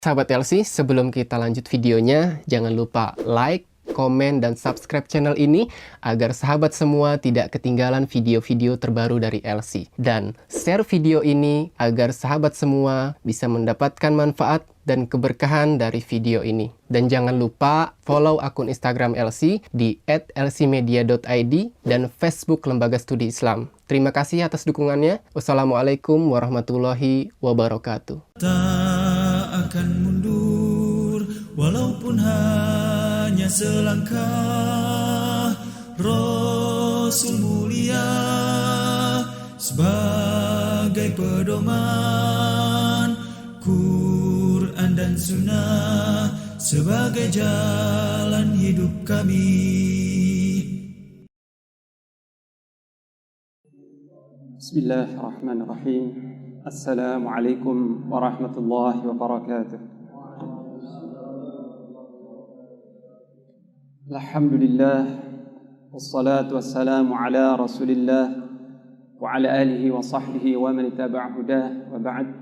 Sahabat LC, sebelum kita lanjut videonya, jangan lupa like, komen, dan subscribe channel ini agar sahabat semua tidak ketinggalan video-video terbaru dari LC. Dan share video ini agar sahabat semua bisa mendapatkan manfaat dan keberkahan dari video ini. Dan jangan lupa follow akun Instagram LC di @lcmedia.id dan Facebook Lembaga Studi Islam. Terima kasih atas dukungannya. Wassalamualaikum warahmatullahi wabarakatuh. Tak akan mundur walaupun hanya selangkah. Rasul mulia sebagai pedoman, Quran dan Sunnah sebagai jalan hidup kami. Bismillahirrahmanirrahim. Assalamualaikum warahmatullahi wabarakatuh. Alhamdulillah, wassalatu wassalamu ala rasulillah wa ala alihi wa sahbihi wa man tabi'a hudah wa ba'd.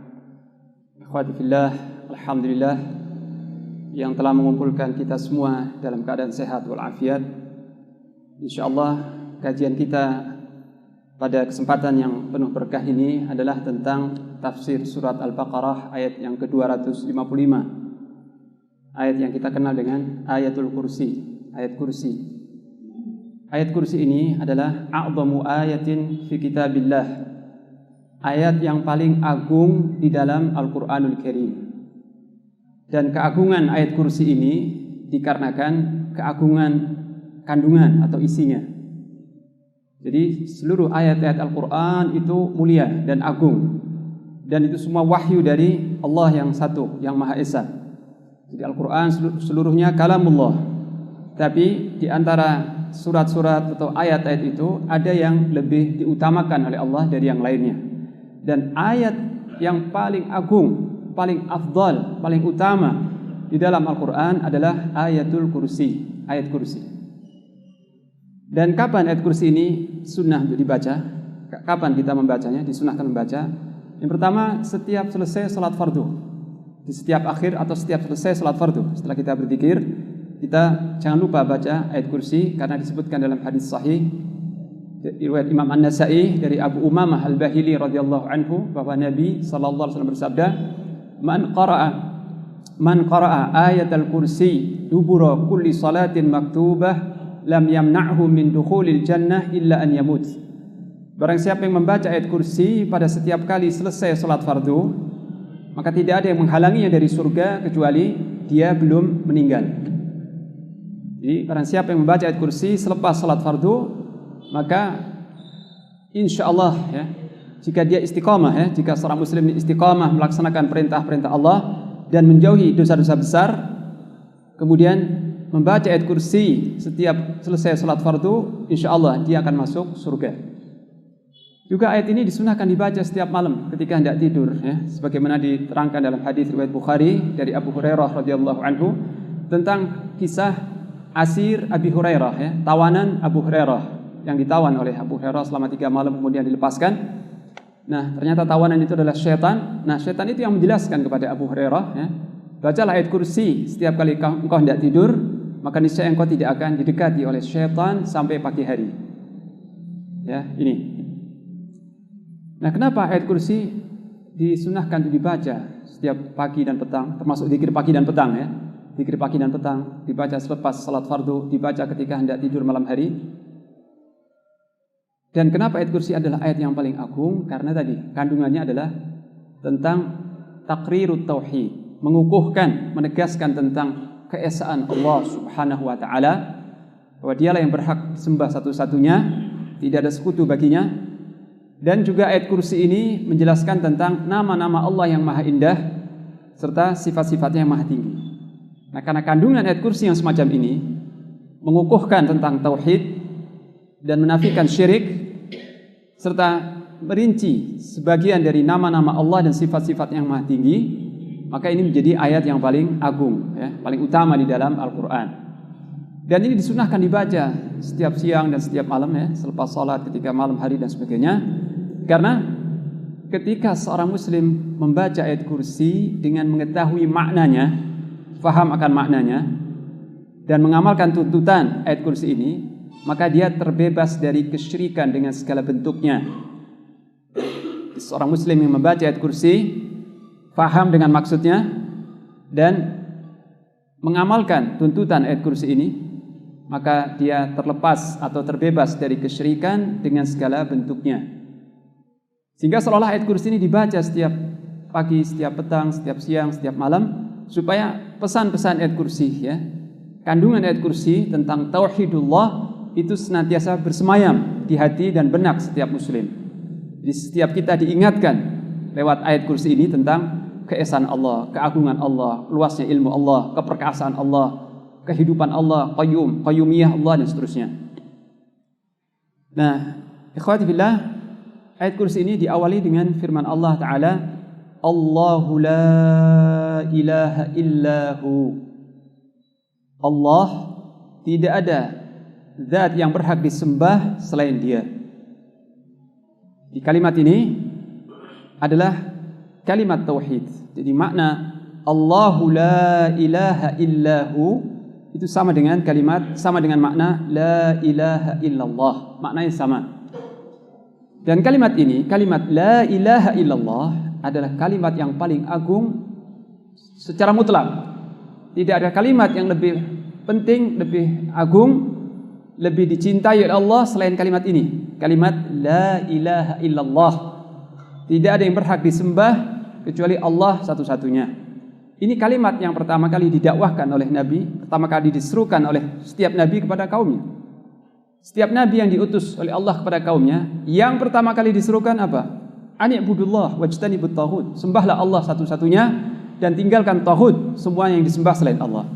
Ikhwati fillah, alhamdulillah yang telah mengumpulkan kita semua dalam keadaan sehat walafiat. InsyaAllah kajian kita pada kesempatan yang penuh berkah ini adalah tentang tafsir surat Al-Baqarah ayat yang ke-255. Ayat yang kita kenal dengan ayatul kursi, ayat kursi. Ayat kursi ini adalah a'zamu ayatin fi kitabillah. Ayat yang paling agung di dalam Al-Qur'anul Karim. Dan keagungan ayat kursi ini dikarenakan keagungan kandungan atau isinya. Jadi seluruh ayat-ayat Al-Quran itu mulia dan agung. Dan itu semua wahyu dari Allah yang satu, yang Maha Esa. Jadi Al-Quran seluruhnya kalamullah. Tapi di antara surat-surat atau ayat-ayat itu ada yang lebih diutamakan oleh Allah dari yang lainnya. Dan ayat yang paling agung, paling afdal, paling utama di dalam Al-Quran adalah ayatul kursi, ayat kursi. Dan kapan ayat kursi ini sunnah untuk dibaca? Kapan kita membacanya? Disunnahkan membaca. Yang pertama, setiap selesai salat fardu. Di setiap akhir atau setiap selesai salat fardu. Setelah kita berzikir, kita jangan lupa baca ayat kursi karena disebutkan dalam hadis sahih riwayat Imam An-Nasa'i dari Abu Umamah Al-Bahili radhiyallahu anhu bahwa Nabi sallallahu alaihi wasallam bersabda, Man qara'a ayatal kursi dubura kulli salatin maktubah lam yamna'hu min dukhulil jannah illa an yamut. Barang siapa yang membaca ayat kursi pada setiap kali selesai salat fardu, maka tidak ada yang menghalanginya dari surga kecuali dia belum meninggal. Jadi barang siapa yang membaca ayat kursi selepas salat fardu, maka insyaallah ya, jika dia istiqamah ya, jika seorang muslim istiqamah melaksanakan perintah-perintah Allah dan menjauhi dosa-dosa besar, kemudian membaca ayat kursi setiap selesai salat fardu, insyaallah dia akan masuk surga. Juga ayat ini disunahkan dibaca setiap malam ketika hendak tidur ya, sebagaimana diterangkan dalam hadis riwayat Bukhari dari Abu Hurairah radhiyallahu anhu tentang kisah asir Abi Hurairah ya, tawanan Abu Hurairah yang ditawan oleh Abu Hurairah selama 3 malam kemudian dilepaskan. Nah, ternyata tawanan itu adalah syaitan. Nah, syaitan itu yang menjelaskan kepada Abu Hurairah ya, bacalah ayat kursi setiap kali engkau hendak tidur, maka niscaya engkau tidak akan didekati oleh syaitan sampai pagi hari. Ya, ini. Nah, kenapa ayat kursi disunahkan untuk dibaca setiap pagi dan petang, termasuk zikir pagi dan petang ya. Zikir pagi dan petang dibaca selepas salat fardu, dibaca ketika hendak tidur malam hari. Dan kenapa ayat kursi adalah ayat yang paling agung? Karena tadi kandungannya adalah tentang taqrirut tauhid, mengukuhkan, menegaskan tentang keesaan Allah Subhanahu wa taala, bahwa dialah yang berhak sembah satu-satunya, tidak ada sekutu baginya. Dan juga ayat kursi ini menjelaskan tentang nama-nama Allah yang maha indah serta sifat-sifatnya yang maha tinggi. Nah, karena kandungan ayat kursi yang semacam ini mengukuhkan tentang tauhid dan menafikan syirik serta merinci sebagian dari nama-nama Allah dan sifat-sifat yang maha tinggi, maka ini menjadi ayat yang paling agung ya, paling utama di dalam Al-Quran. Dan ini disunahkan dibaca setiap siang dan setiap malam ya, selepas salat, ketika malam hari dan sebagainya. Karena ketika seorang muslim membaca ayat kursi dengan mengetahui maknanya, faham akan maknanya, dan mengamalkan tuntutan ayat kursi ini, maka dia terbebas dari kesyirikan dengan segala bentuknya. Seorang muslim yang membaca ayat kursi, faham dengan maksudnya, dan mengamalkan tuntutan ayat kursi ini, maka dia terlepas atau terbebas dari kesyirikan dengan segala bentuknya. Sehingga seolah ayat kursi ini dibaca setiap pagi, setiap petang, setiap siang, setiap malam, supaya pesan-pesan ayat kursi, ya, kandungan ayat kursi tentang tauhidullah itu senantiasa bersemayam di hati dan benak setiap muslim. Jadi setiap kita diingatkan lewat ayat kursi ini tentang keesaan Allah, keagungan Allah, luasnya ilmu Allah, keperkasaan Allah, kehidupan Allah, qayyumiyah Allah, dan seterusnya. Nah, ikhwati fillah, ayat kursi ini diawali dengan firman Allah Ta'ala, Allahu la ilaha illahu. Allah, tidak ada zat yang berhak disembah selain Dia. Di kalimat ini adalah kalimat tauhid. Jadi makna Allahu la ilaha illahu itu sama dengan makna la ilaha illallah. Maknanya sama. Dan kalimat ini, kalimat la ilaha illallah adalah kalimat yang paling agung secara mutlak. Tidak ada kalimat yang lebih penting, lebih agung, lebih dicintai oleh Allah selain kalimat ini. Kalimat la ilaha illallah. Tidak ada yang berhak disembah kecuali Allah satu-satunya. Ini kalimat yang pertama kali didakwahkan oleh Nabi, pertama kali diserukan oleh setiap Nabi kepada kaumnya. Setiap Nabi yang diutus oleh Allah kepada kaumnya, yang pertama kali diserukan apa? Ani'budullah wajtanibut taghut. Sembahlah Allah satu-satunya dan tinggalkan taghut, semua yang disembah selain Allah.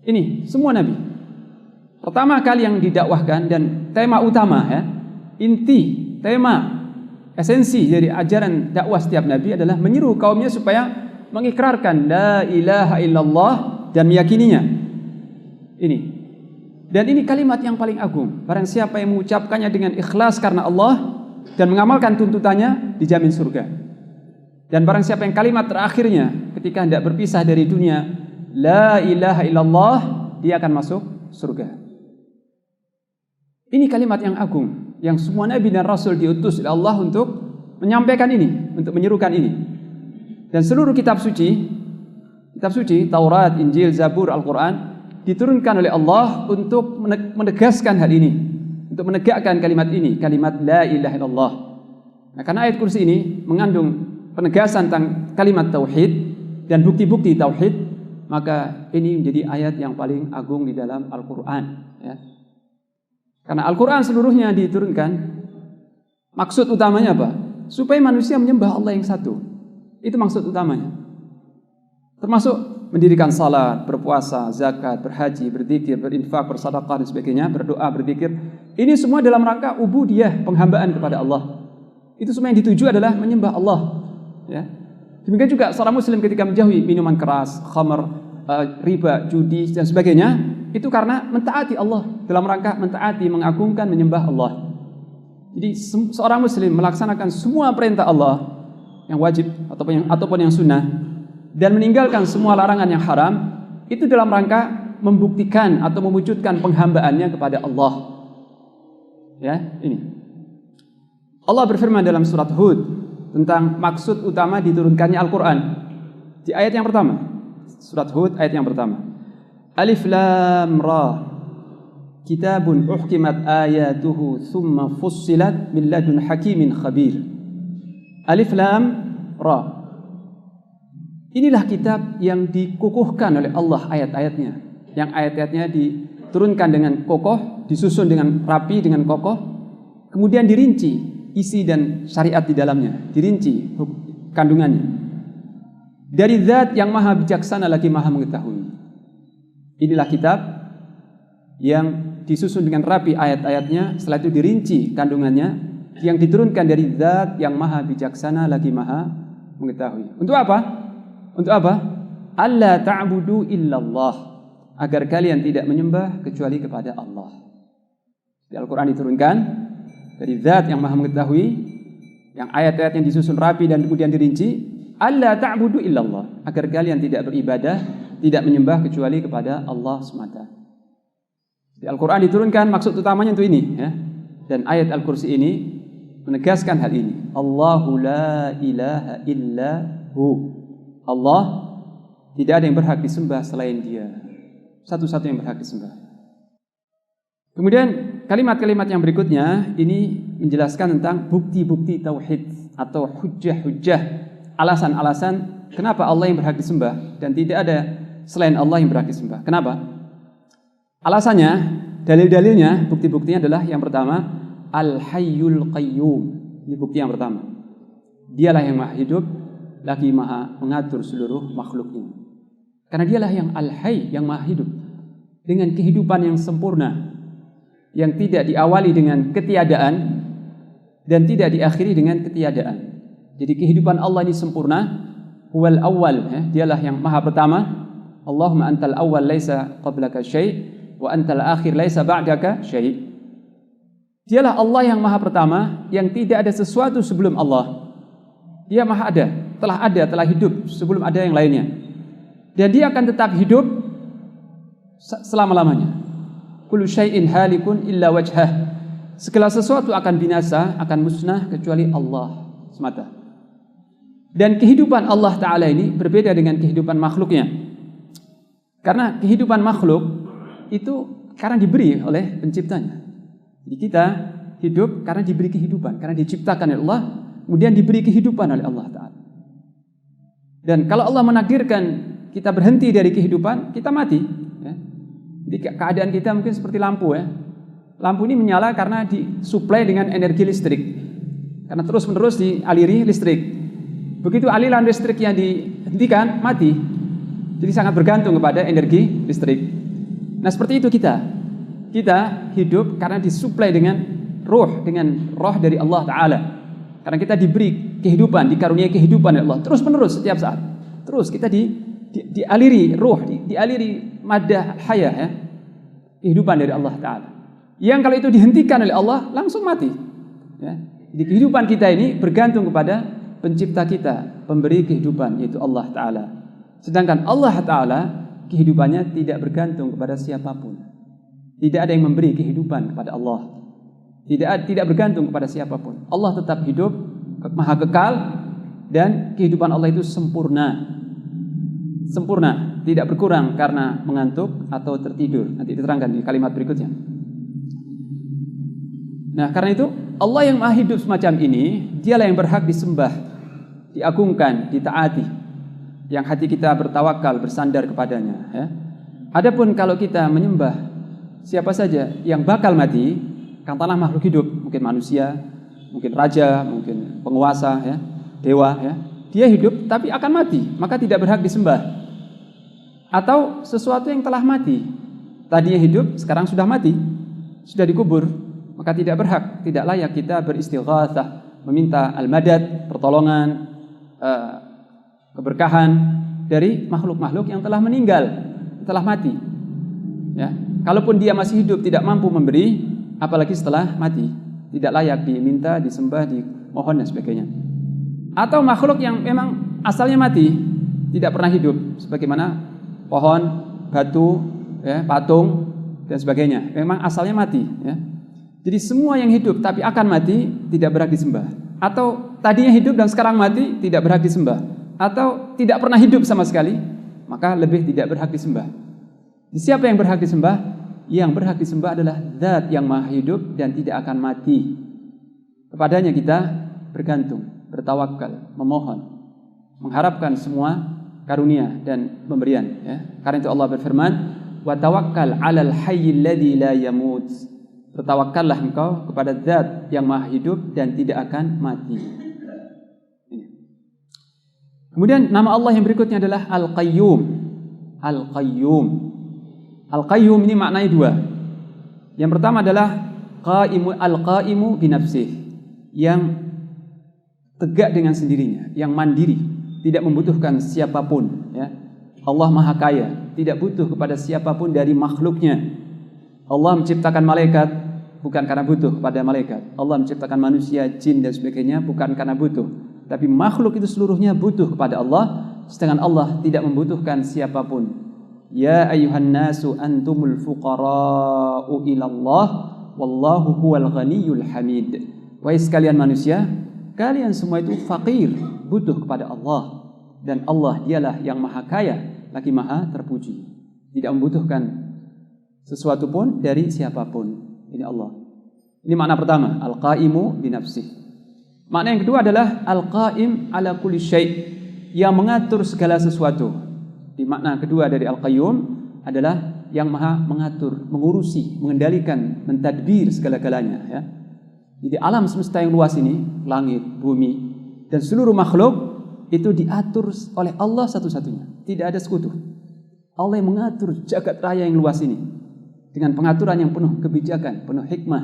Ini semua Nabi. Pertama kali yang didakwahkan dan tema utama, ya, inti, tema, esensi dari ajaran dakwah setiap Nabi adalah menyeru kaumnya supaya mengikrarkan la ilaha illallah dan meyakininya. Ini. Dan ini kalimat yang paling agung. Barang siapa yang mengucapkannya dengan ikhlas karena Allah dan mengamalkan tuntutannya, dijamin surga. Dan barang siapa yang kalimat terakhirnya ketika hendak berpisah dari dunia, la ilaha illallah, dia akan masuk surga. Ini kalimat yang agung, yang semua Nabi dan Rasul diutus oleh Allah untuk menyampaikan ini, untuk menyerukan ini. Dan seluruh kitab suci, Taurat, Injil, Zabur, Al-Quran, diturunkan oleh Allah untuk menegaskan hal ini, untuk menegakkan kalimat ini, kalimat la ilaha illallah. Nah, karena ayat kursi ini mengandung penegasan tentang kalimat tauhid dan bukti-bukti tauhid, maka ini menjadi ayat yang paling agung di dalam Al-Quran, ya. Karena Al-Quran seluruhnya diturunkan, maksud utamanya apa? Supaya manusia menyembah Allah yang satu. Itu maksud utamanya. Termasuk mendirikan salat, berpuasa, zakat, berhaji, berzikir, berinfak, bersedekah dan sebagainya, berdoa, berzikir. Ini semua dalam rangka ubudiyah, penghambaan kepada Allah. Itu semua yang dituju adalah menyembah Allah, ya. Demikian juga seorang muslim ketika menjauhi minuman keras, khamr, riba, judi dan sebagainya, itu karena mentaati Allah, dalam rangka mentaati, mengagungkan, menyembah Allah. Jadi seorang muslim melaksanakan semua perintah Allah yang wajib ataupun yang sunnah dan meninggalkan semua larangan yang haram, itu dalam rangka membuktikan atau mewujudkan penghambaannya kepada Allah. Ya, ini. Allah berfirman dalam surat Hud tentang maksud utama diturunkannya Al-Quran. Di ayat yang pertama, surat Hud ayat yang pertama. Alif Lam Ra, kitabun uhkimat ayatuhu thumma fussilat min ladun hakimin khabir. Alif Lam Ra. Inilah kitab yang dikukuhkan oleh Allah ayat-ayatnya, yang ayat-ayatnya diturunkan dengan kokoh, disusun dengan rapi, dengan kokoh, kemudian dirinci isi dan syariat di dalamnya, dirinci kandungannya. Dari zat yang maha bijaksana lagi maha mengetahui. Inilah kitab yang disusun dengan rapi ayat-ayatnya, setelah itu dirinci kandungannya, yang diturunkan dari zat yang maha bijaksana lagi maha mengetahui. Untuk apa? Untuk apa? Alla ta'budu illallah, agar kalian tidak menyembah kecuali kepada Allah. Di Al-Quran diturunkan dari zat yang maha mengetahui, yang ayat-ayatnya disusun rapi dan kemudian dirinci, alla ta'budu illallah, agar kalian tidak beribadah, tidak menyembah kecuali kepada Allah semata. Di Al-Quran diturunkan maksud utamanya untuk ini, ya. Dan ayat Al-Kursi ini menegaskan hal ini. Allahu la ilaha illa hu. Allah tidak ada yang berhak disembah selain Dia. Satu-satu yang berhak disembah. Kemudian kalimat-kalimat yang berikutnya ini menjelaskan tentang bukti-bukti tauhid atau hujjah-hujjah, alasan-alasan kenapa Allah yang berhak disembah dan tidak ada selain Allah yang berhak disembah. Kenapa? Alasannya, dalil-dalilnya, bukti-buktinya adalah yang pertama, Al-Hayyul Qayyum. Ini bukti yang pertama. Dialah yang maha hidup, lagi maha mengatur seluruh makhluknya. Karena dialah yang Al-Hayy, yang maha hidup, dengan kehidupan yang sempurna, yang tidak diawali dengan ketiadaan dan tidak diakhiri dengan ketiadaan. Jadi kehidupan Allah ini sempurna. Huwal awwal, dialah yang maha pertama. Allahumma antal awwal laisa qablaka syai' wa antal akhir laisa ba'daka syai'. Dialah Allah yang maha pertama, yang tidak ada sesuatu sebelum Allah. Dia maha ada, telah hidup sebelum ada yang lainnya. Dan dia akan tetap hidup selama-lamanya. Kullu syai'in halikun illa wajhah. Segala sesuatu akan binasa, akan musnah kecuali Allah semata. Dan kehidupan Allah Ta'ala ini berbeda dengan kehidupan makhluknya. Karena kehidupan makhluk itu karena diberi oleh penciptanya. Jadi kita hidup karena diberi kehidupan, karena diciptakan oleh Allah, kemudian diberi kehidupan oleh Allah Ta'ala. Dan kalau Allah menakdirkan kita berhenti dari kehidupan, kita mati, ya. Jadi keadaan kita mungkin seperti lampu, ya. Lampu ini menyala karena disuplai dengan energi listrik, karena terus-menerus dialiri listrik. Begitu aliran listrik yang dihentikan, mati. Jadi sangat bergantung kepada energi listrik. Nah, seperti itu kita hidup karena disuplai dengan roh dari Allah Ta'ala. Karena kita diberi kehidupan, dikaruniai kehidupan oleh Allah terus-menerus setiap saat. Terus kita dialiri roh, dialiri maddah hayah, ya, kehidupan dari Allah Ta'ala. Yang kalau itu dihentikan oleh Allah, langsung mati, ya. Jadi kehidupan kita ini bergantung kepada pencipta kita, pemberi kehidupan, yaitu Allah Ta'ala. Sedangkan Allah Ta'ala kehidupannya tidak bergantung kepada siapapun. Tidak ada yang memberi kehidupan kepada Allah. Tidak bergantung kepada siapapun. Allah tetap hidup, maha kekal, dan kehidupan Allah itu sempurna. Sempurna, tidak berkurang karena mengantuk atau tertidur. Nanti diterangkan di kalimat berikutnya. Nah, karena itu Allah yang maha hidup semacam ini, dialah yang berhak disembah, diagungkan, ditaati, yang hati kita bertawakal, bersandar kepadanya, ya. Adapun kalau kita menyembah siapa saja yang bakal mati, katakanlah makhluk hidup, mungkin manusia, mungkin raja, mungkin penguasa, ya, dewa, ya. Dia hidup tapi akan mati, maka tidak berhak disembah. Atau sesuatu yang telah mati, tadinya hidup, sekarang sudah mati, sudah dikubur, maka tidak berhak, tidak layak kita beristighatsah, meminta al-madad, pertolongan, keberkahan dari makhluk-makhluk yang telah meninggal, telah mati, ya. Kalaupun dia masih hidup tidak mampu memberi, apalagi setelah mati, tidak layak diminta, disembah, dimohon dan sebagainya. Atau makhluk yang memang asalnya mati, tidak pernah hidup, sebagaimana pohon, batu, ya, patung dan sebagainya, memang asalnya mati, ya. Jadi semua yang hidup tapi akan mati tidak berhak disembah. Atau tadinya hidup dan sekarang mati tidak berhak disembah. Atau tidak pernah hidup sama sekali, maka lebih tidak berhak disembah. Siapa yang berhak disembah? Yang berhak disembah adalah Zat yang maha hidup dan tidak akan mati. Kepadanya kita bergantung, bertawakal, memohon, mengharapkan semua karunia dan pemberian, ya. Karena itu Allah berfirman, wa tawakkal 'alal hayyil ladzi la yamut. Bertawakkallah engkau kepada Zat yang maha hidup dan tidak akan mati. Kemudian nama Allah yang berikutnya adalah Al-Qayyum. Al-Qayyum. Al-Qayyum ini maknanya dua. Yang pertama adalah Al-Qaimu binafsih, yang tegak dengan sendirinya, yang mandiri, tidak membutuhkan siapapun, ya. Allah maha kaya, tidak butuh kepada siapapun dari makhluknya. Allah menciptakan malaikat, bukan karena butuh pada malaikat. Allah menciptakan manusia, jin dan sebagainya bukan karena butuh. Tapi makhluk itu seluruhnya butuh kepada Allah, sedangkan Allah tidak membutuhkan siapapun. Ya ayyuhan nasu antumul fuqara'u ilallah wallahu huwal ghaniyyul hamid. Wahai sekalian manusia, kalian semua itu fakir, butuh kepada Allah. Dan Allah dialah yang maha kaya, lagi maha terpuji. Tidak membutuhkan sesuatu pun dari siapapun. Ini Allah. Ini makna pertama, al-qaimu binafsih. Makna yang kedua adalah al-qaim ala kulli syai', yang mengatur segala sesuatu. Di makna kedua dari al-qayyum adalah yang maha mengatur, mengurusi, mengendalikan, mentadbir segala-galanya, ya. Jadi alam semesta yang luas ini, langit, bumi, dan seluruh makhluk itu diatur oleh Allah satu-satunya. Tidak ada sekutu. Allah yang mengatur jagat raya yang luas ini dengan pengaturan yang penuh kebijakan, penuh hikmah,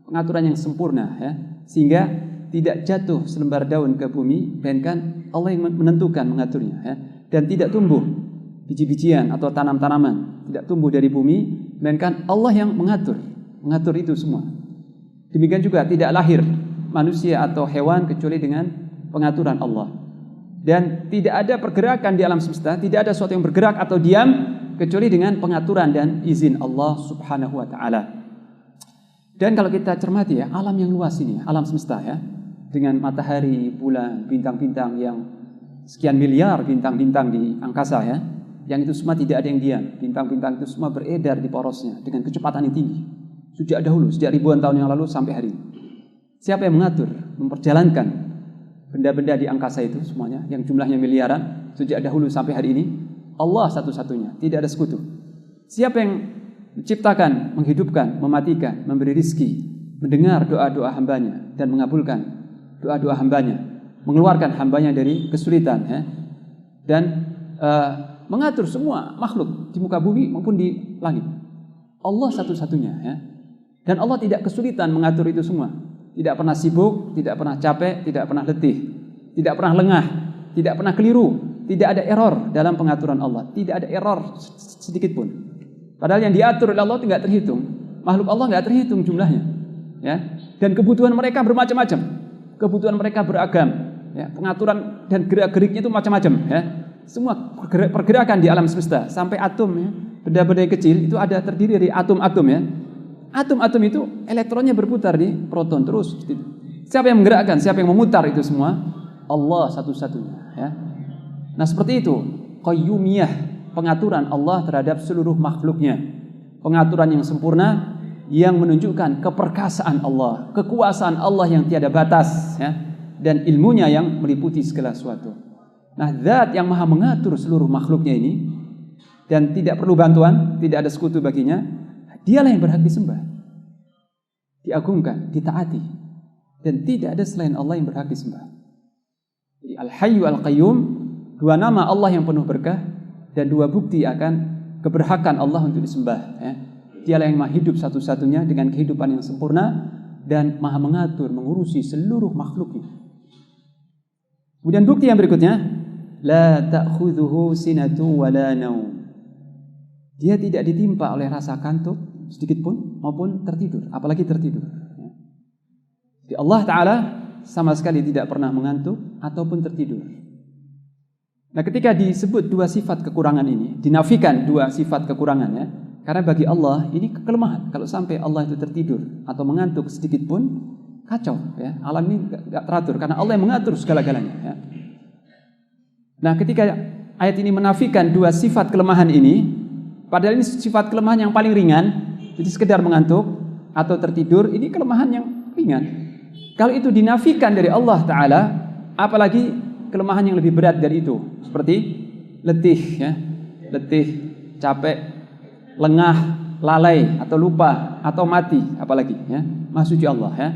pengaturan yang sempurna, ya, sehingga tidak jatuh selembar daun ke bumi, melainkan Allah yang menentukan, mengaturnya, ya, dan tidak tumbuh biji-bijian atau tanam-tanaman, tidak tumbuh dari bumi, melainkan Allah yang mengatur itu semua. Demikian juga tidak lahir manusia atau hewan kecuali dengan pengaturan Allah. Dan tidak ada pergerakan di alam semesta, tidak ada sesuatu yang bergerak atau diam kecuali dengan pengaturan dan izin Allah Subhanahu wa taala. Dan kalau kita cermati, ya, alam yang luas ini, alam semesta, ya, dengan matahari, bulan, bintang-bintang yang sekian miliar bintang-bintang di angkasa, ya, yang itu semua tidak ada yang diam. Bintang-bintang itu semua beredar di porosnya dengan kecepatan yang tinggi. Sejak dahulu, sejak ribuan tahun yang lalu sampai hari ini. Siapa yang mengatur, memperjalankan benda-benda di angkasa itu semuanya, yang jumlahnya miliaran, sejak dahulu sampai hari ini? Allah satu-satunya, tidak ada sekutu. Siapa yang menciptakan, menghidupkan, mematikan, memberi rizki, mendengar doa-doa hambanya dan mengabulkan doa-doa hambanya, mengeluarkan hambanya dari kesulitan, ya, dan mengatur semua makhluk di muka bumi maupun di langit. Allah satu-satunya, ya. Dan Allah tidak kesulitan mengatur itu semua. Tidak pernah sibuk, tidak pernah capek, tidak pernah letih, tidak pernah lengah, tidak pernah keliru. Tidak ada error dalam pengaturan Allah. Tidak ada error sedikit pun. Padahal yang diatur oleh Allah itu tidak terhitung. Makhluk Allah tidak terhitung jumlahnya, ya. Dan kebutuhan mereka bermacam-macam. Kebutuhan mereka beragam, ya. Pengaturan dan gerak-geriknya itu macam-macam, ya. Semua pergerakan di alam semesta sampai atom, ya. Benda-benda kecil itu ada terdiri dari atom-atom, ya. Atom-atom itu elektronnya berputar di proton terus. Siapa yang menggerakkan? Siapa yang memutar itu semua? Allah satu-satunya, ya. Nah, seperti itu qayyumiyah, pengaturan Allah terhadap seluruh makhluknya. Pengaturan yang sempurna yang menunjukkan keperkasaan Allah, kekuasaan Allah yang tiada batas, ya, dan ilmunya yang meliputi segala sesuatu. Nah, zat yang maha mengatur seluruh makhluknya ini dan tidak perlu bantuan, tidak ada sekutu baginya, dialah yang berhak disembah, diagungkan, ditaati, dan tidak ada selain Allah yang berhak disembah. Jadi Al-Hayyu Al-Qayyum, dua nama Allah yang penuh berkah dan dua bukti akan keberhakan Allah untuk disembah, ya. Dialah yang maha hidup satu-satunya dengan kehidupan yang sempurna dan maha mengatur, mengurusi seluruh makhluknya. Kemudian bukti yang berikutnya, la ta'khudhuhu sinatu wa la naum. Dia tidak ditimpa oleh rasa kantuk sedikit pun maupun tertidur, apalagi tertidur. Jadi Allah Ta'ala sama sekali tidak pernah mengantuk ataupun tertidur. Nah, ketika disebut dua sifat kekurangan ini, dinafikan dua sifat kekurangannya, karena bagi Allah ini kelemahan. Kalau sampai Allah itu tertidur atau mengantuk sedikit pun, kacau, ya. Alam ini nggak teratur karena Allah yang mengatur segala-galanya, ya. Nah, ketika ayat ini menafikan dua sifat kelemahan ini, padahal ini sifat kelemahan yang paling ringan, jadi sekedar mengantuk atau tertidur, ini kelemahan yang ringan. Kalau itu dinafikan dari Allah Ta'ala, apalagi kelemahan yang lebih berat dari itu, seperti letih, ya, letih, capek, lengah, lalai, atau lupa, atau mati, apalagi, ya, Maha Suci Allah, ya.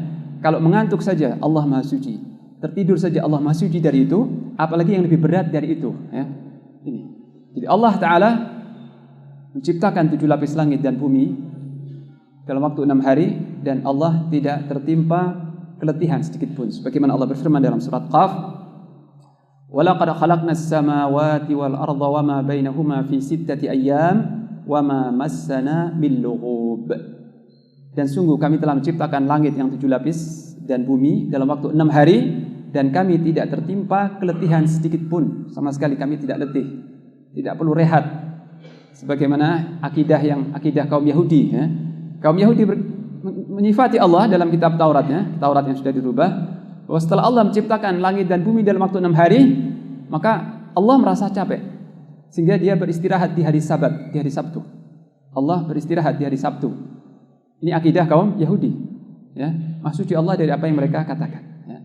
Kalau mengantuk saja Allah Maha Suci, tertidur saja Allah Maha Suci dari itu, apalagi yang lebih berat dari itu, ya. Ini. Jadi Allah Ta'ala menciptakan 7 lapis langit dan bumi dalam waktu 6 hari, dan Allah tidak tertimpa keletihan sedikit pun. Sebagaimana Allah berfirman dalam surat Qaf, وَلَقَدْ خَلَقْنَا السَّمَاوَاتِ وَالْأَرْضَ وَمَا بَيْنَهُمَا فِي 6 أَيَّامٍ وَمَا مَسَّنَا مِنْ لُغُوبٍ. Dan sungguh kami telah menciptakan langit yang 7 lapis dan bumi dalam waktu 6 hari, dan kami tidak tertimpa keletihan sedikit pun. Sama sekali kami tidak letih, tidak perlu rehat. Sebagaimana akidah kaum Yahudi, ya. Kaum Yahudi menyifati Allah dalam kitab Tauratnya, Taurat yang sudah dirubah, bahwa setelah Allah menciptakan langit dan bumi dalam waktu 6 hari, maka Allah merasa capek, sehingga dia beristirahat di hari Sabat, di hari Sabtu. Allah beristirahat di hari Sabtu. Ini akidah kaum Yahudi, ya. Maha suci Allah dari apa yang mereka katakan, ya.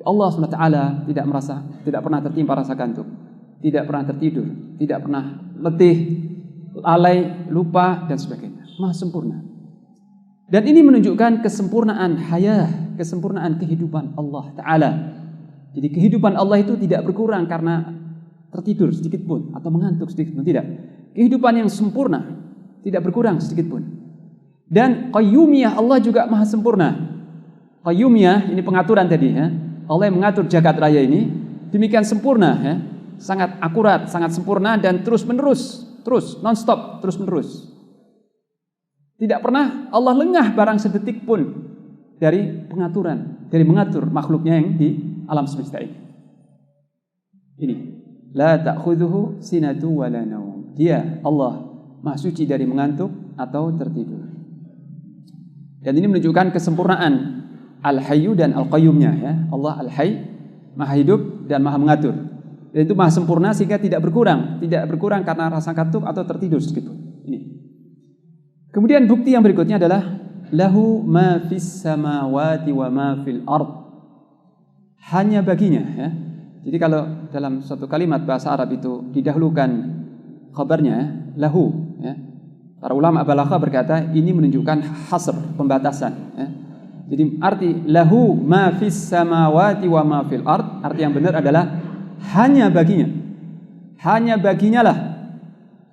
Allah SWT tidak pernah tertimpa rasa kantuk, tidak pernah tertidur, tidak pernah letih, lalai, lupa, dan sebagainya. Maha sempurna. Dan ini menunjukkan kesempurnaan hayah, kesempurnaan kehidupan Allah Ta'ala. Jadi kehidupan Allah itu tidak berkurang karena tertidur sedikit pun atau mengantuk sedikit pun, tidak. Kehidupan yang sempurna, tidak berkurang sedikit pun. Dan qayyumiyah Allah juga maha sempurna. Qayyumiyah ini pengaturan tadi, ya. Allah yang mengatur jagat raya ini demikian sempurna, ya. Sangat akurat, sangat sempurna, dan terus non-stop, terus menerus. Tidak pernah Allah lengah barang sedetik pun dari pengaturan, dari mengatur makhluknya yang di alam semesta ini. Ini la ta'khudhuhu sinatu wa la naum. Dia Allah maha suci dari mengantuk atau tertidur. Dan ini menunjukkan kesempurnaan Al-Hayyu dan Al-Qayyumnya, ya. Allah Al-Hayy, maha hidup dan maha mengatur. Dan itu maha sempurna sehingga tidak berkurang karena rasa kantuk atau tertidur sedikit pun. Ini. Kemudian bukti yang berikutnya adalah lahu ma fis samawati wa ma fil ard. Hanya baginya, ya. Jadi kalau dalam suatu kalimat bahasa Arab itu didahulukan khabarnya, lahu, ya. Para ulama balaghah berkata ini menunjukkan hasr, pembatasan, ya. Jadi arti lahu ma fis samawati wa ma fil ard, arti yang benar adalah hanya baginya. Hanya baginya lah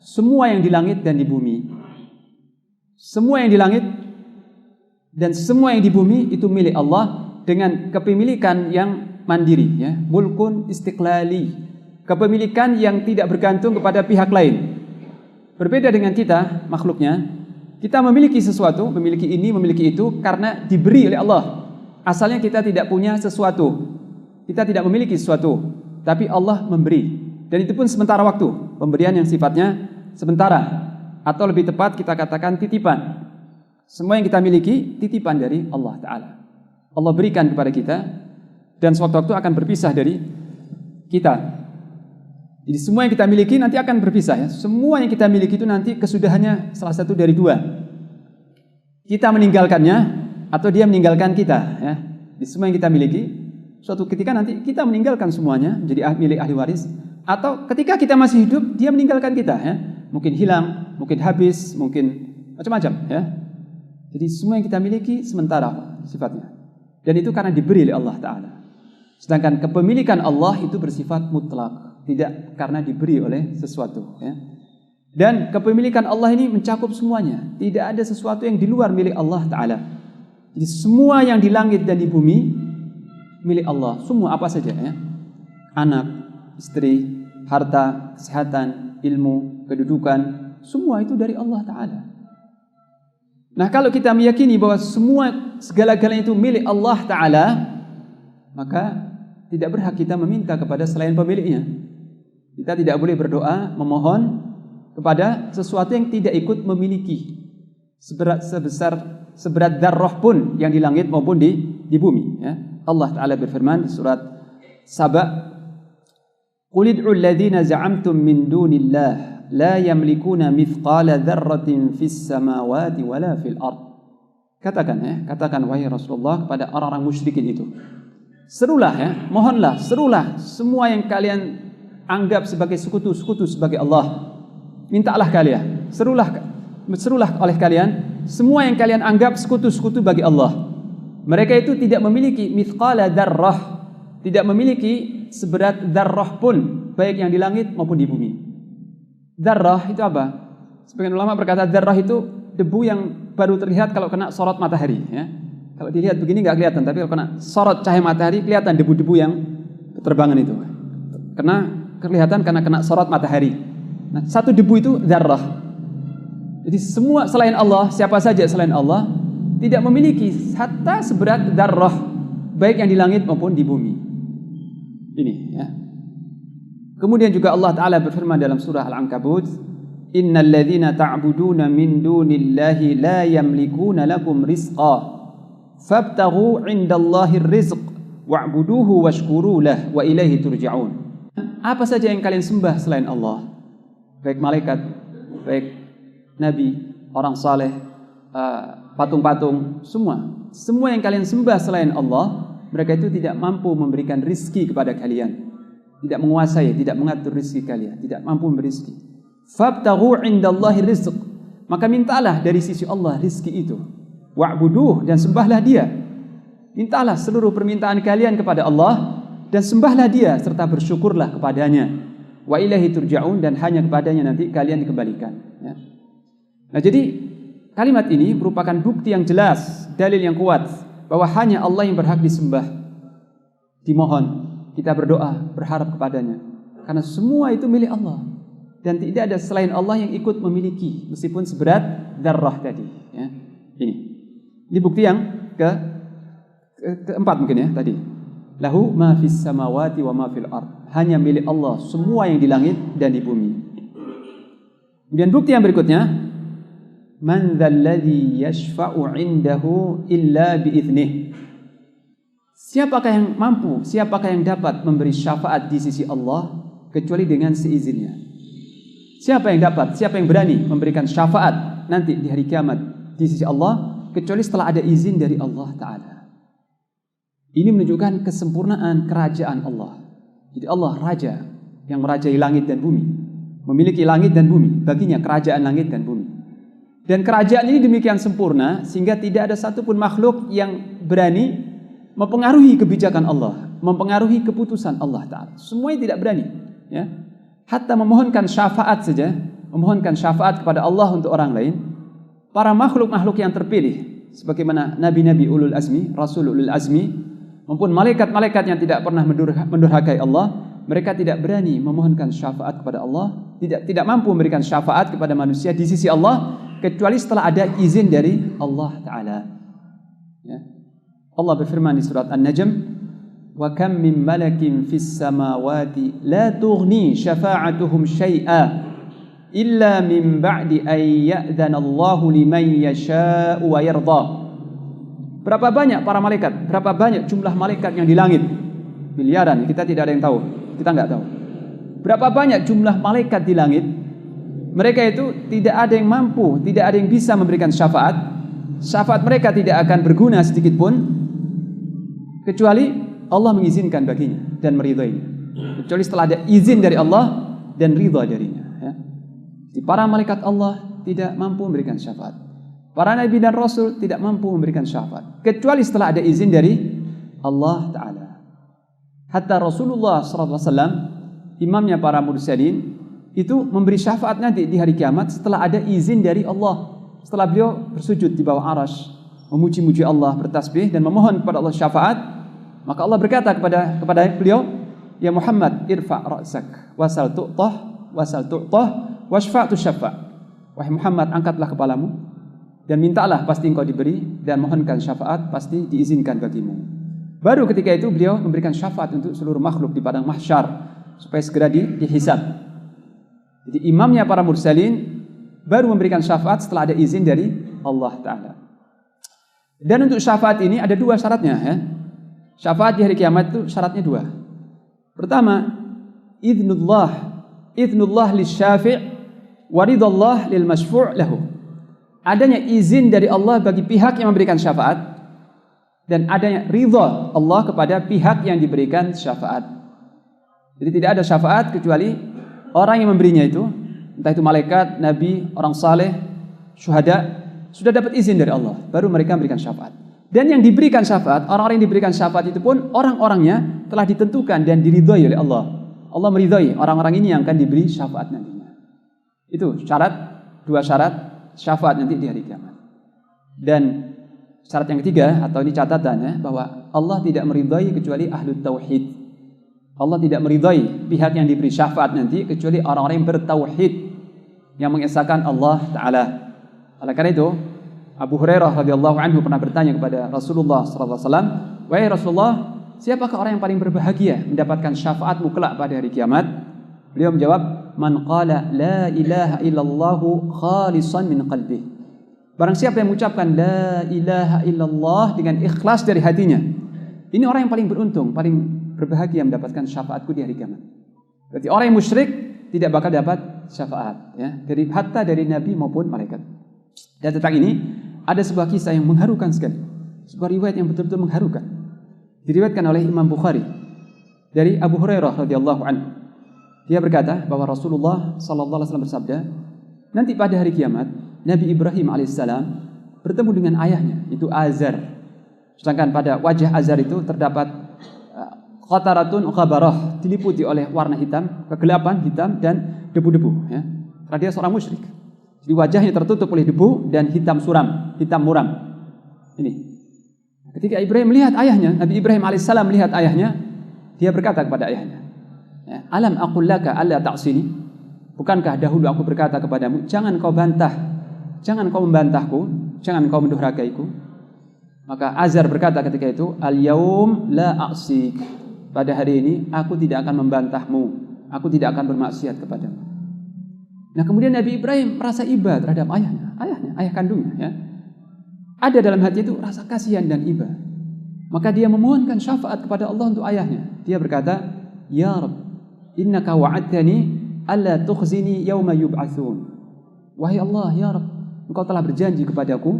semua yang di langit dan di bumi. Semua yang di langit dan semua yang di bumi itu milik Allah dengan kepemilikan yang mandiri, ya. Mulkun istiqlali, kepemilikan yang tidak bergantung kepada pihak lain. Berbeda dengan kita, makhluknya, kita memiliki sesuatu, memiliki ini, memiliki itu karena diberi oleh Allah. Asalnya kita tidak punya sesuatu, kita tidak memiliki sesuatu, tapi Allah memberi. Dan itu pun sementara waktu, pemberian yang sifatnya sementara, atau lebih tepat kita katakan titipan. Semua yang kita miliki titipan dari Allah Ta'ala. Allah berikan kepada kita, dan sewaktu-waktu akan berpisah dari kita. Jadi semua yang kita miliki nanti akan berpisah, ya. Semua yang kita miliki itu nanti kesudahannya salah satu dari dua. Kita meninggalkannya atau dia meninggalkan kita, ya. Jadi semua yang kita miliki suatu ketika nanti kita meninggalkan semuanya menjadi milik ahli waris, atau ketika kita masih hidup dia meninggalkan kita, ya. Mungkin hilang, mungkin habis, mungkin macam-macam, ya. Jadi semua yang kita miliki sementara sifatnya. Dan itu karena diberi oleh Allah Ta'ala. Sedangkan kepemilikan Allah itu bersifat mutlak, tidak karena diberi oleh sesuatu, ya. Dan kepemilikan Allah ini mencakup semuanya. Tidak ada sesuatu yang di luar milik Allah Ta'ala. Jadi semua yang di langit dan di bumi milik Allah. Semua apa saja, ya. Anak, istri, harta, kesehatan, ilmu, kedudukan, semua itu dari Allah Ta'ala. Nah, kalau kita meyakini bahwa segala-galanya itu milik Allah Ta'ala, maka tidak berhak kita meminta kepada selain pemiliknya. Kita tidak boleh berdoa, memohon kepada sesuatu yang tidak ikut memiliki seberat darah pun yang di langit maupun di bumi, ya. Allah Ta'ala berfirman di surat Saba, Qul id'u alladhina za'amtum min dunillah la yamlikuna mithqala dzarratin fis samawati wala fil ard. Katakan wahai Rasulullah kepada orang-orang musyrikin itu, serulah, ya, mohonlah, serulah semua yang kalian anggap sebagai sekutu sebagai Allah. Mintalah kalian, serulah oleh kalian semua yang kalian anggap sekutu bagi Allah. Mereka itu tidak memiliki mithqala dzarrah, tidak memiliki seberat dzarrah pun, baik yang di langit maupun di bumi. Dzarrah itu apa? Sebagian ulama berkata dzarrah itu debu yang baru terlihat kalau kena sorot matahari, ya. Kalau dilihat begini nggak kelihatan, tapi kalau kena sorot cahaya matahari kelihatan debu-debu yang berterbangan itu. Kelihatan karena kena sorot matahari. Nah, satu debu itu dzarrah. Jadi semua selain Allah, siapa saja selain Allah, tidak memiliki hatta seberat darah, baik yang di langit maupun di bumi. Ini ya. Kemudian juga Allah Ta'ala berfirman dalam surah Al-Ankabut, innal ladzina ta'buduna min dunillahi la yamlikuna lakum rizqa fabtaghu 'indallahi rizq wa'buduhu washkuru lah wa ilaihi turja'un. Apa saja yang kalian sembah selain Allah, baik malaikat, baik nabi, orang saleh, patung-patung, semua yang kalian sembah selain Allah, mereka itu tidak mampu memberikan rizki kepada kalian, tidak menguasai, tidak mengatur rizki kalian, tidak mampu memberi rizki. Fabtaghu 'indallahi rizq, maka mintalah dari sisi Allah rizki itu. Wa'buduh, dan sembahlah Dia. Mintalah seluruh permintaan kalian kepada Allah dan sembahlah Dia serta bersyukurlah kepadanya. Wa ilaihi turja'un, dan hanya kepadanya nanti kalian dikembalikan. Ya. Nah, jadi kalimat ini merupakan bukti yang jelas, dalil yang kuat bahwa hanya Allah yang berhak disembah, dimohon, kita berdoa, berharap kepadanya. Karena semua itu milik Allah. Dan tidak ada selain Allah yang ikut memiliki, meskipun seberat darah tadi. Ya. Ini bukti yang keempat mungkin ya tadi. Lahu ma fis samawati wa ma fil ard. Hanya milik Allah semua yang di langit dan di bumi. Kemudian bukti yang berikutnya, man dzalladzi yashfa'u 'indahu illa biiznih. Siapakah yang mampu, siapakah yang dapat memberi syafaat di sisi Allah kecuali dengan seizinnya? Siapa yang dapat, siapa yang berani memberikan syafaat nanti di hari kiamat di sisi Allah kecuali setelah ada izin dari Allah Ta'ala. Ini menunjukkan kesempurnaan kerajaan Allah. Jadi Allah raja yang merajai langit dan bumi, memiliki langit dan bumi, baginya kerajaan langit dan bumi. Dan kerajaan ini demikian sempurna sehingga tidak ada satupun makhluk yang berani mempengaruhi kebijakan Allah, mempengaruhi keputusan Allah Ta'ala. Semuanya tidak berani. Ya. Hatta memohonkan syafaat saja, memohonkan syafaat kepada Allah untuk orang lain, para makhluk-makhluk yang terpilih, sebagaimana nabi-nabi ulul azmi, rasul ulul azmi, maupun malaikat-malaikat yang tidak pernah mendurhakai Allah, mereka tidak berani memohonkan syafaat kepada Allah, tidak mampu memberikan syafaat kepada manusia di sisi Allah, kecuali setelah ada izin dari Allah Ta'ala. Ya. Allah berfirman di surat An-Najm, wa kam min malakin fis samawati la tughni syafa'atuhum syai'a illa min ba'di an ya'dzana Allahu liman yasha'u wa yarda. Berapa banyak para malaikat, berapa banyak jumlah malaikat yang di langit? Miliaran, kita tidak ada yang tahu, kita enggak tahu. Berapa banyak jumlah malaikat di langit? Mereka itu tidak ada yang mampu, tidak ada yang bisa memberikan syafaat. Syafaat mereka tidak akan berguna sedikit pun kecuali Allah mengizinkan baginya dan meridhoinya. Kecuali setelah ada izin dari Allah dan ridha darinya. Ya. Jadi para malaikat Allah tidak mampu memberikan syafaat. Para nabi dan rasul tidak mampu memberikan syafaat kecuali setelah ada izin dari Allah Ta'ala. Hatta Rasulullah SAW, imamnya para mursalin, itu memberi syafaat nanti di hari kiamat setelah ada izin dari Allah. Setelah beliau bersujud di bawah arasy, memuji-muji Allah, bertasbih dan memohon kepada Allah syafaat, maka Allah berkata kepada beliau, ya Muhammad, irfa' ra'sak wasal tu'tah washfa' tusyaffa'. Wahai Muhammad, angkatlah kepalamu dan mintalah, pasti engkau diberi, dan mohonkan syafaat, pasti diizinkan bagimu. Baru ketika itu beliau memberikan syafaat untuk seluruh makhluk di padang mahsyar supaya segera dihisab. Jadi imamnya para mursalin baru memberikan syafaat setelah ada izin dari Allah Ta'ala. Dan untuk syafaat ini ada dua syaratnya ya. Syafaat di hari kiamat itu syaratnya dua. Pertama, idznullah lisyafi' wa ridallah lil masyfu' lahu. Adanya izin dari Allah bagi pihak yang memberikan syafaat dan adanya ridha Allah kepada pihak yang diberikan syafaat. Jadi tidak ada syafaat kecuali orang yang memberinya itu, entah itu malaikat, nabi, orang saleh, syuhada, sudah dapat izin dari Allah, baru mereka memberikan syafaat. Dan yang diberikan syafaat, orang-orang yang diberikan syafaat itu pun orang-orangnya telah ditentukan dan diridhai oleh Allah. Allah meridhai orang-orang ini yang akan diberi syafaat nantinya. Itu syarat, dua syarat syafaat nanti di hari kiamat. Dan syarat yang ketiga, atau ini catatannya, bahwa Allah tidak meridhai kecuali ahlu tauhid. Allah tidak meridhai pihak yang diberi syafaat nanti kecuali orang-orang yang bertauhid, yang mengesahkan Allah Ta'ala. Oleh karena itu, Abu Hurairah radhiyallahu anhu pernah bertanya kepada Rasulullah sallallahu alaihi wasallam, "Wahai Rasulullah, siapakah orang yang paling berbahagia mendapatkan syafaatmu kelak pada hari kiamat?" Beliau menjawab, "Man qala la ilaha illallah khalisan min qalbih." Barang siapa yang mengucapkan la ilaha illallah dengan ikhlas dari hatinya. Ini orang yang paling beruntung, paling berbahagia mendapatkan syafaatku di hari kiamat. Berarti orang yang musyrik tidak bakal dapat syafaat, ya, hatta dari nabi maupun malaikat. Dan tentang ini ada sebuah kisah yang mengharukan sekali, sebuah riwayat yang betul-betul mengharukan. Diriwayatkan oleh Imam Bukhari dari Abu Hurairah radhiyallahu anhu. Dia berkata bahwa Rasulullah sallallahu alaihi wasallam bersabda, nanti pada hari kiamat Nabi Ibrahim alaihissalam bertemu dengan ayahnya, itu Azar. Sedangkan pada wajah Azar itu terdapat qataratun ghabarah, diliputi oleh warna hitam, kegelapan hitam dan debu-debu, ya. Karena dia seorang musyrik. Jadi wajahnya tertutup oleh debu dan hitam muram. Ini. Ketika Ibrahim melihat ayahnya, Nabi Ibrahim alaihissalam melihat ayahnya, dia berkata kepada ayahnya, ya, "Alam aqul laka alla ta'sini?" Bukankah dahulu aku berkata kepadamu, jangan kau membantahku, jangan kau mendurhakaiku. Maka Azar berkata ketika itu, "Al-yaum la a'sik." Pada hari ini aku tidak akan membantahmu, aku tidak akan bermaksiat kepadamu. Nah, kemudian Nabi Ibrahim merasa iba terhadap ayahnya, ayah kandungnya, ya. Ada dalam hati itu rasa kasihan dan iba. Maka dia memohonkan syafaat kepada Allah untuk ayahnya. Dia berkata, "Ya Rabb, innaka wa'adtani alla tukhzini yauma yub'atsun." Wahai Allah, ya Rabb, Engkau telah berjanji kepadaku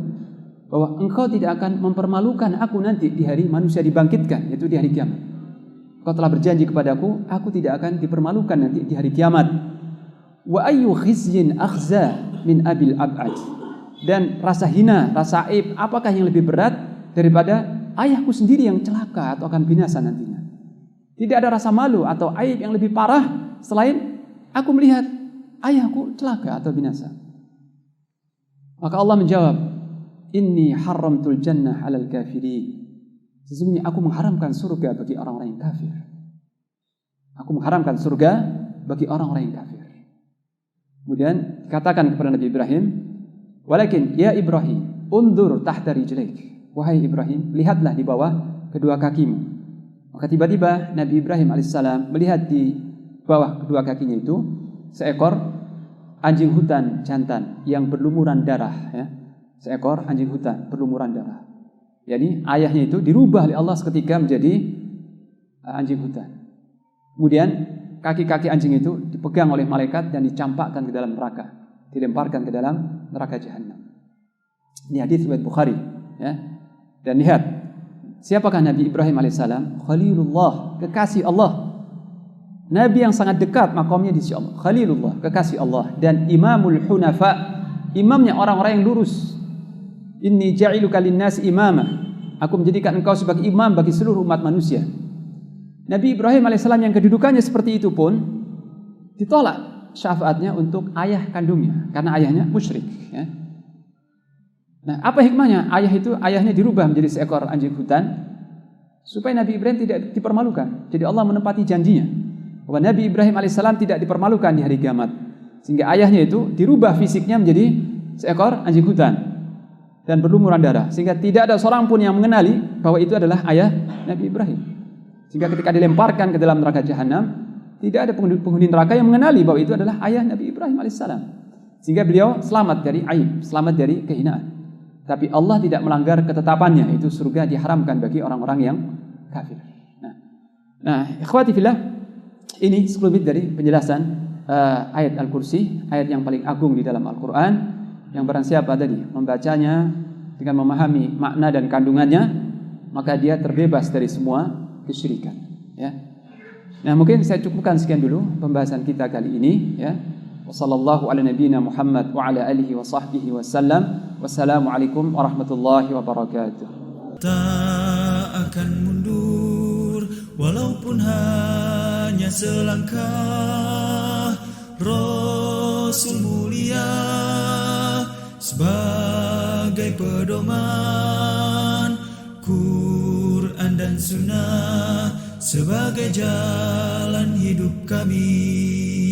bahwa Engkau tidak akan mempermalukan aku nanti di hari manusia dibangkitkan, yaitu di hari kiamat. Engkau telah berjanji kepadaku, aku tidak akan dipermalukan nanti di hari kiamat. Wa ayyu khizyin akhza min abil ab'ad. Dan rasa hina, rasa aib, apakah yang lebih berat daripada ayahku sendiri yang celaka atau akan binasa nantinya? Tidak ada rasa malu atau aib yang lebih parah selain aku melihat ayahku celaka atau binasa. Maka Allah menjawab, "Inni haramtul jannah 'alal kafirin." Sesungguhnya aku mengharamkan surga bagi orang-orang yang kafir. Aku mengharamkan surga bagi orang-orang yang kafir. Kemudian katakan kepada Nabi Ibrahim, "Walakin ya Ibrahim, undur tahta rijlaik." Wahai Ibrahim, lihatlah di bawah kedua kakimu. Maka tiba-tiba Nabi Ibrahim alaihissalam melihat di bawah kedua kakinya itu seekor anjing hutan jantan yang berlumuran darah, ya. Seekor anjing hutan berlumuran darah. Jadi ayahnya itu dirubah oleh Allah seketika menjadi anjing hutan. Kemudian kaki-kaki anjing itu dipegang oleh malaikat dan dicampakkan ke dalam neraka, dilemparkan ke dalam neraka jahanam. Ini hadis riwayat Bukhari, ya. Dan lihat, siapakah Nabi Ibrahim alaihissalam? Khalilullah, kekasih Allah. Nabi yang sangat dekat makamnya di sisi Allah. Khalilullah, kekasih Allah. Dan imamul hunafa, imamnya orang-orang yang lurus. Inni ja'iluka linnas imama. Aku menjadikan engkau sebagai imam bagi seluruh umat manusia. Nabi Ibrahim alaihissalam yang kedudukannya seperti itu pun ditolak syafaatnya untuk ayah kandungnya karena ayahnya musyrik, ya. Nah, apa hikmahnya? Ayahnya dirubah menjadi seekor anjing hutan supaya Nabi Ibrahim tidak dipermalukan. Jadi Allah menepati janjinya bahwa Nabi Ibrahim alaihissalam tidak dipermalukan di hari kiamat, sehingga ayahnya itu dirubah fisiknya menjadi seekor anjing hutan dan berlumuran darah, sehingga tidak ada seorang pun yang mengenali bahwa itu adalah ayah Nabi Ibrahim. Sehingga ketika dilemparkan ke dalam neraka jahanam, tidak ada penghuni neraka yang mengenali bahwa itu adalah ayah Nabi Ibrahim alaihissalam, sehingga beliau selamat dari aib, selamat dari kehinaan. Tapi Allah tidak melanggar ketetapannya, itu surga diharamkan bagi orang-orang yang kafir. Nah, ikhwati fillah, ini sekelumit dari penjelasan ayat Al-Kursi, ayat yang paling agung di dalam Al-Quran, yang barang siapa tadi membacanya dengan memahami makna dan kandungannya, maka dia terbebas dari semua kesyirikan, ya. Nah, mungkin saya cukupkan sekian dulu pembahasan kita kali ini, ya. Wassallallahu ala nabiyyina Muhammad wa ala alihi wa sahbihi wasallam. Wassalamualaikum warahmatullahi wabarakatuh. Tak akan mundur walaupun hanya selangkah. Rasul mulia sebagai pedoman, Quran dan Sunnah sebagai jalan hidup kami.